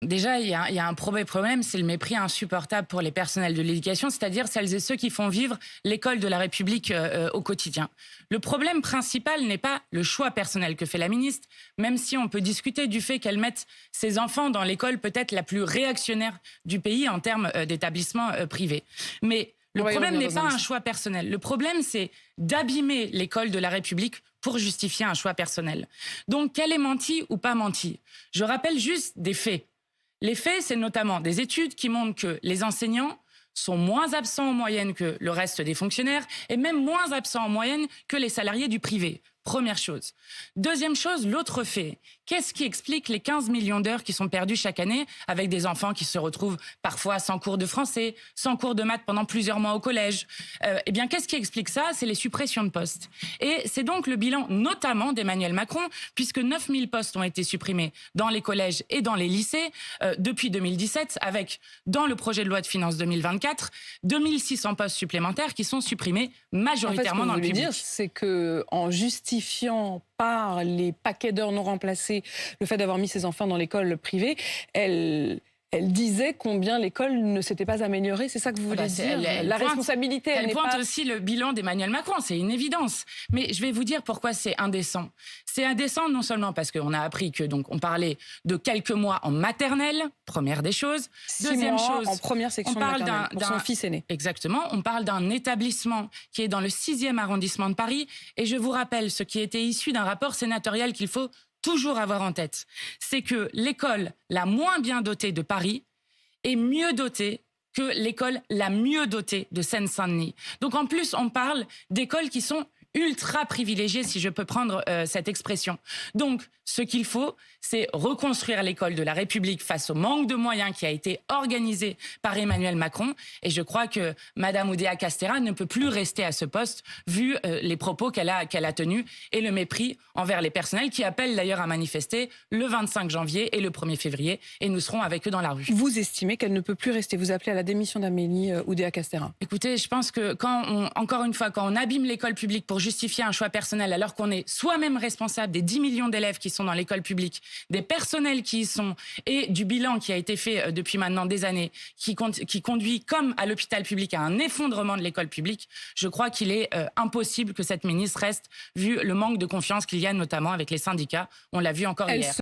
Déjà, il y a un premier problème, c'est le mépris insupportable pour les personnels de l'éducation, c'est-à-dire celles et ceux qui font vivre l'école de la République au quotidien. Le problème principal n'est pas le choix personnel que fait la ministre, même si on peut discuter du fait qu'elle mette ses enfants dans l'école peut-être la plus réactionnaire du pays en termes d'établissement privé. Mais le problème n'est pas un choix personnel. Le problème, c'est d'abîmer l'école de la République pour justifier un choix personnel. Donc, qu'elle ait menti ou pas menti, je rappelle juste des faits. Les faits, c'est notamment des études qui montrent que les enseignants sont moins absents en moyenne que le reste des fonctionnaires et même moins absents en moyenne que les salariés du privé. Première chose. Deuxième chose, l'autre fait. Qu'est-ce qui explique les 15 millions d'heures qui sont perdues chaque année avec des enfants qui se retrouvent parfois sans cours de français, sans cours de maths pendant plusieurs mois au collège? Eh bien, qu'est-ce qui explique ça? C'est les suppressions de postes. Et c'est donc le bilan notamment d'Emmanuel Macron, puisque 9000 postes ont été supprimés dans les collèges et dans les lycées depuis 2017, avec, dans le projet de loi de finances 2024, 2600 postes supplémentaires qui sont supprimés majoritairement dans le public. Ce que vous voulez dire, c'est qu'en justifiant par les paquets d'heures non remplacées le fait d'avoir mis ses enfants dans l'école privée, elle disait combien l'école ne s'était pas améliorée. C'est ça que vous voulez dire? La responsabilité, elle pointe aussi le bilan d'Emmanuel Macron, c'est une évidence. Mais je vais vous dire pourquoi c'est indécent. C'est indécent non seulement parce qu'on a appris que donc on parlait de quelques mois en maternelle, première des choses. Deuxième chose, en première section de maternelle pour son fils aîné. Exactement, on parle d'un établissement qui est dans le 6e arrondissement de Paris. Et je vous rappelle ce qui était issu d'un rapport sénatorial qu'il faut toujours avoir en tête, c'est que l'école la moins bien dotée de Paris est mieux dotée que l'école la mieux dotée de Seine-Saint-Denis. Donc en plus, on parle d'écoles qui sont ultra privilégiées, si je peux prendre cette expression. Donc, ce qu'il faut, c'est reconstruire l'école de la République face au manque de moyens qui a été organisé par Emmanuel Macron. Et je crois que Mme Oudéa-Castéra ne peut plus rester à ce poste, vu les propos qu'elle a tenus et le mépris envers les personnels qui appellent d'ailleurs à manifester le 25 janvier et le 1er février. Et nous serons avec eux dans la rue. Vous estimez qu'elle ne peut plus rester? Vous appelez à la démission d'Amélie Oudéa-Castéra? Écoutez, je pense que encore une fois, quand on abîme l'école publique pour justifier un choix personnel, alors qu'on est soi-même responsable des 10 millions d'élèves qui sont dans l'école publique, des personnels qui y sont et du bilan qui a été fait depuis maintenant des années, qui conduit, comme à l'hôpital public, à un effondrement de l'école publique, je crois qu'il est impossible que cette ministre reste, vu le manque de confiance qu'il y a notamment avec les syndicats. On l'a vu encore hier.